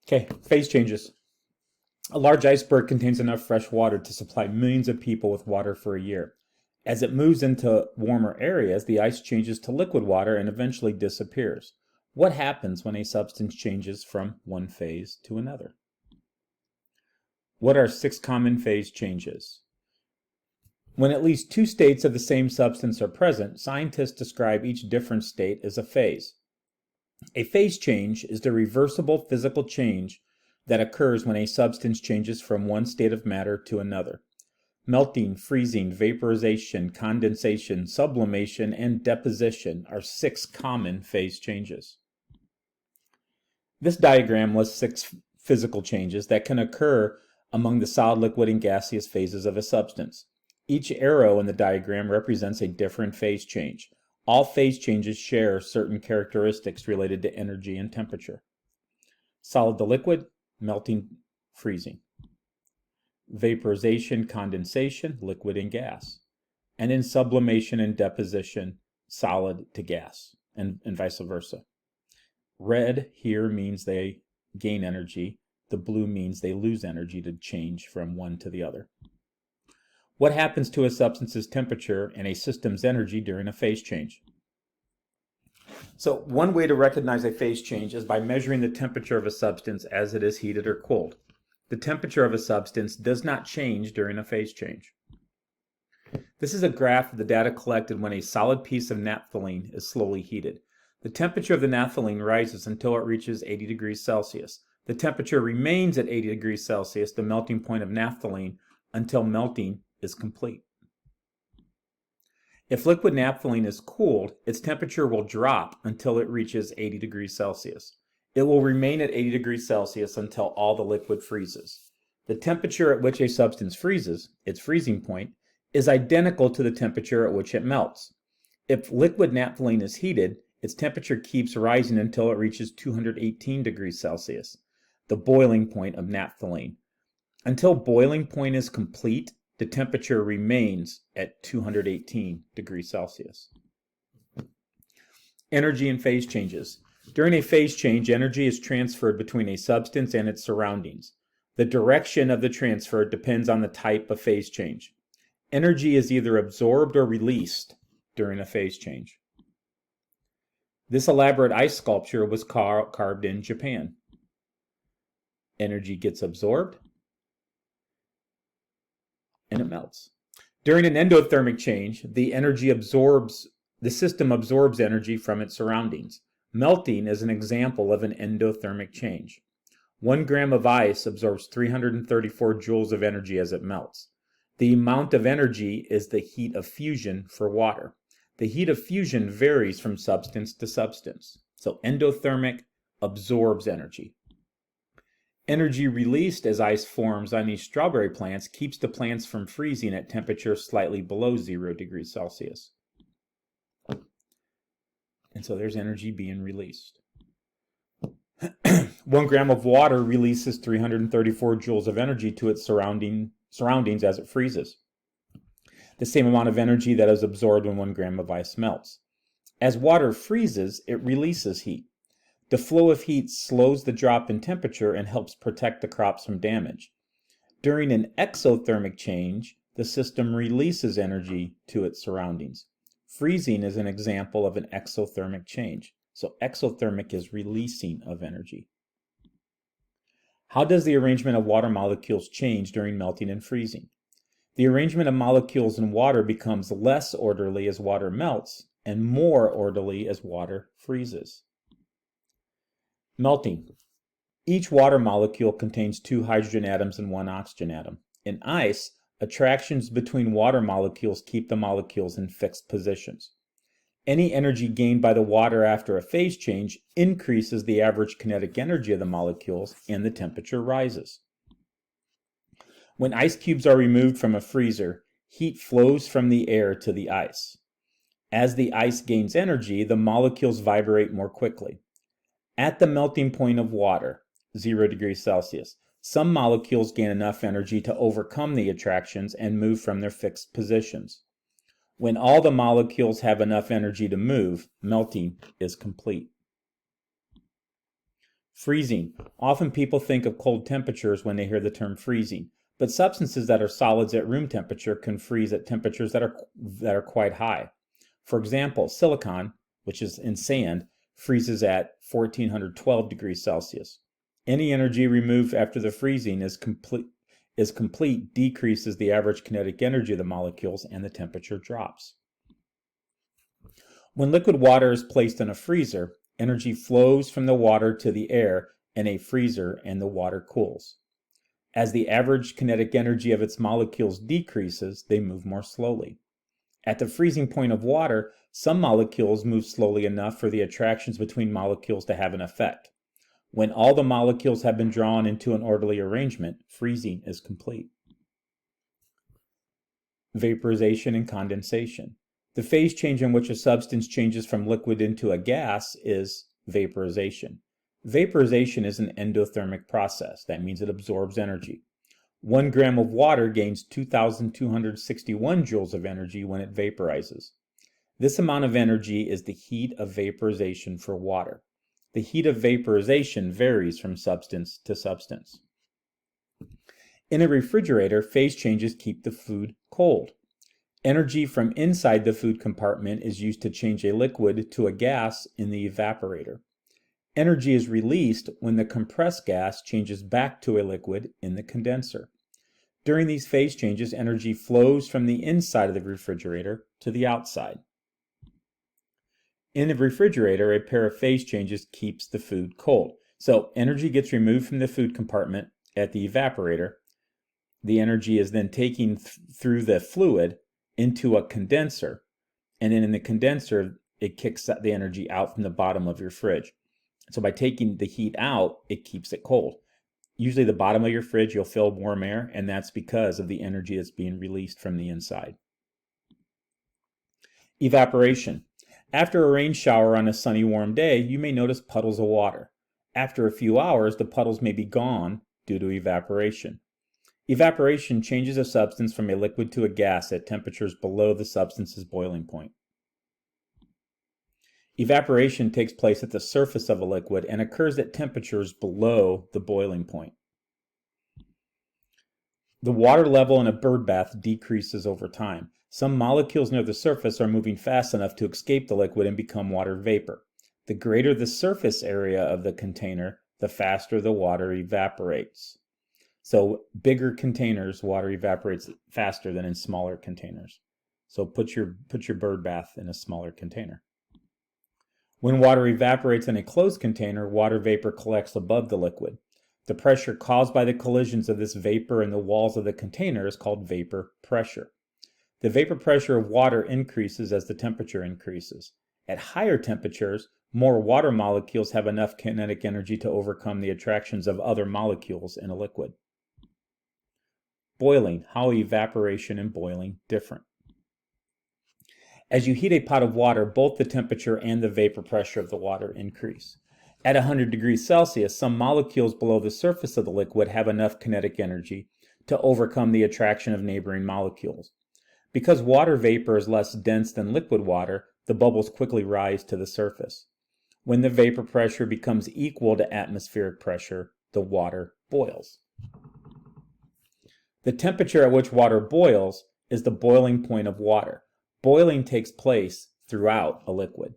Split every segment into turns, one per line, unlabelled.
Okay, phase changes. A large iceberg contains enough fresh water to supply millions of people with water for a year. As it moves into warmer areas, the ice changes to liquid water and eventually disappears. What happens when a substance changes from one phase to another? What are 6 common phase changes? When at least 2 states of the same substance are present, scientists describe each different state as a phase. A phase change is the reversible physical change that occurs when a substance changes from one state of matter to another. Melting, freezing, vaporization, condensation, sublimation, and deposition are 6 common phase changes. This diagram lists 6 physical changes that can occur among the solid, liquid, and gaseous phases of a substance. Each arrow in the diagram represents a different phase change. All phase changes share certain characteristics related to energy and temperature. Solid to liquid, melting, freezing. Vaporization, condensation, liquid and gas. And in sublimation and deposition, solid to gas, and vice versa. Red here means they gain energy. The blue means they lose energy to change from one to the other. What happens to a substance's temperature and a system's energy during a phase change? So one way to recognize a phase change is by measuring the temperature of a substance as it is heated or cooled. The temperature of a substance does not change during a phase change. This is a graph of the data collected when a solid piece of naphthalene is slowly heated. The temperature of the naphthalene rises until it reaches 80 degrees Celsius. The temperature remains at 80 degrees Celsius, the melting point of naphthalene, until melting is complete. If liquid naphthalene is cooled, its temperature will drop until it reaches 80 degrees Celsius. It will remain at 80 degrees Celsius until all the liquid freezes. The temperature at which a substance freezes, its freezing point, is identical to the temperature at which it melts. If liquid naphthalene is heated, its temperature keeps rising until it reaches 218 degrees Celsius, the boiling point of naphthalene. Until boiling point is complete, the temperature remains at 218 degrees Celsius. Energy and phase changes. During a phase change, energy is transferred between a substance and its surroundings. The direction of the transfer depends on the type of phase change. Energy is either absorbed or released during a phase change. This elaborate ice sculpture was carved in Japan. Energy gets absorbed and it melts. During an endothermic change, the system absorbs energy from its surroundings. Melting is an example of an endothermic change. 1 gram of ice absorbs 334 joules of energy as it melts. The amount of energy is the heat of fusion for water. The heat of fusion varies from substance to substance. So endothermic absorbs energy. Energy released as ice forms on these strawberry plants keeps the plants from freezing at temperatures slightly below 0 degrees Celsius. And so there's energy being released. 1 gram of water releases 334 joules of energy to its surroundings as it freezes. The same amount of energy that is absorbed when 1 gram of ice melts. As water freezes, it releases heat. The flow of heat slows the drop in temperature and helps protect the crops from damage. During an exothermic change, the system releases energy to its surroundings. Freezing is an example of an exothermic change. So exothermic is releasing of energy. How does the arrangement of water molecules change during melting and freezing? The arrangement of molecules in water becomes less orderly as water melts and more orderly as water freezes. Melting. Each water molecule contains 2 hydrogen atoms and 1 oxygen atom. In ice, attractions between water molecules keep the molecules in fixed positions. Any energy gained by the water after a phase change increases the average kinetic energy of the molecules and the temperature rises. When ice cubes are removed from a freezer, heat flows from the air to the ice. As the ice gains energy, the molecules vibrate more quickly. At the melting point of water, 0 degrees Celsius, some molecules gain enough energy to overcome the attractions and move from their fixed positions. When all the molecules have enough energy to move, melting is complete. Freezing. Often people think of cold temperatures when they hear the term freezing, but substances that are solids at room temperature can freeze at temperatures that are quite high. For example, silicon, which is in sand, freezes at 1412 degrees Celsius. Any energy removed after the freezing is complete decreases the average kinetic energy of the molecules and the temperature drops. When liquid water is placed in a freezer, energy flows from the water to the air in a freezer and the water cools. As the average kinetic energy of its molecules decreases, they move more slowly. At the freezing point of water, some molecules move slowly enough for the attractions between molecules to have an effect. When all the molecules have been drawn into an orderly arrangement, freezing is complete. Vaporization and condensation. The phase change in which a substance changes from liquid into a gas is vaporization. Vaporization is an endothermic process. That means it absorbs energy. 1 gram of water gains 2,261 joules of energy when it vaporizes. This amount of energy is the heat of vaporization for water. The heat of vaporization varies from substance to substance. In a refrigerator, phase changes keep the food cold. Energy from inside the food compartment is used to change a liquid to a gas in the evaporator. Energy is released when the compressed gas changes back to a liquid in the condenser. During these phase changes, energy flows from the inside of the refrigerator to the outside. In the refrigerator, a pair of phase changes keeps the food cold. So energy gets removed from the food compartment at the evaporator. The energy is then taken through the fluid into a condenser, and then in the condenser, it kicks the energy out from the bottom of your fridge. So by taking the heat out, it keeps it cold. Usually the bottom of your fridge, you'll feel warm air, and that's because of the energy that's being released from the inside. Evaporation. After a rain shower on a sunny, warm day, you may notice puddles of water. After a few hours, the puddles may be gone due to evaporation. Evaporation changes a substance from a liquid to a gas at temperatures below the substance's boiling point. Evaporation takes place at the surface of a liquid and occurs at temperatures below the boiling point. The water level in a bird bath decreases over time. Some molecules near the surface are moving fast enough to escape the liquid and become water vapor. The greater the surface area of the container, the faster the water evaporates. So bigger containers, water evaporates faster than in smaller containers. So put your bird bath in a smaller container. When water evaporates in a closed container, water vapor collects above the liquid. The pressure caused by the collisions of this vapor in the walls of the container is called vapor pressure. The vapor pressure of water increases as the temperature increases. At higher temperatures, more water molecules have enough kinetic energy to overcome the attractions of other molecules in a liquid. Boiling. How are evaporation and boiling different? As you heat a pot of water, both the temperature and the vapor pressure of the water increase. At 100 degrees Celsius, some molecules below the surface of the liquid have enough kinetic energy to overcome the attraction of neighboring molecules. Because water vapor is less dense than liquid water, the bubbles quickly rise to the surface. When the vapor pressure becomes equal to atmospheric pressure, the water boils. The temperature at which water boils is the boiling point of water. Boiling takes place throughout a liquid.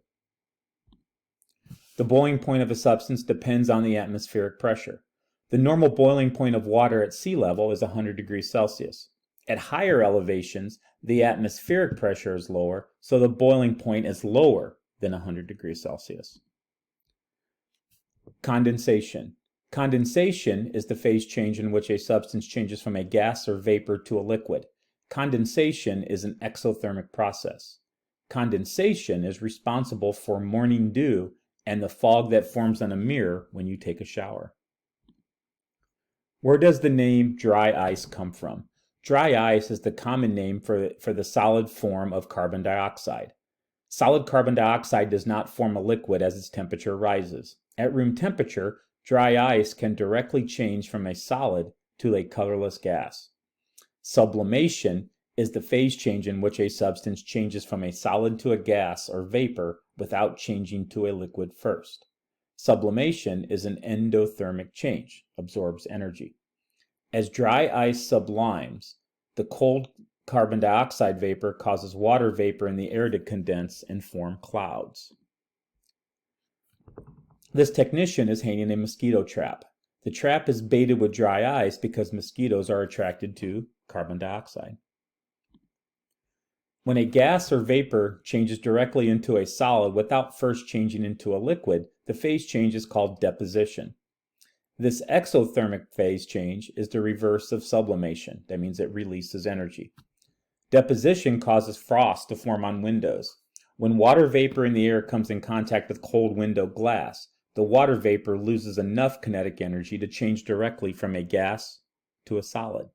The boiling point of a substance depends on the atmospheric pressure. The normal boiling point of water at sea level is 100 degrees Celsius. At higher elevations, the atmospheric pressure is lower, so the boiling point is lower than 100 degrees Celsius. Condensation. Condensation is the phase change in which a substance changes from a gas or vapor to a liquid. Condensation is an exothermic process. Condensation is responsible for morning dew and the fog that forms on a mirror when you take a shower. Where does the name dry ice come from? Dry ice is the common name for the solid form of carbon dioxide. Solid carbon dioxide does not form a liquid as its temperature rises. At room temperature, dry ice can directly change from a solid to a colorless gas. Sublimation is the phase change in which a substance changes from a solid to a gas or vapor without changing to a liquid first. Sublimation is an endothermic change, absorbs energy. As dry ice sublimes, the cold carbon dioxide vapor causes water vapor in the air to condense and form clouds. This technician is hanging a mosquito trap. The trap is baited with dry ice because mosquitoes are attracted to carbon dioxide. When a gas or vapor changes directly into a solid without first changing into a liquid, the phase change is called deposition. This exothermic phase change is the reverse of sublimation. That means it releases energy. Deposition causes frost to form on windows. When water vapor in the air comes in contact with cold window glass, the water vapor loses enough kinetic energy to change directly from a gas to a solid.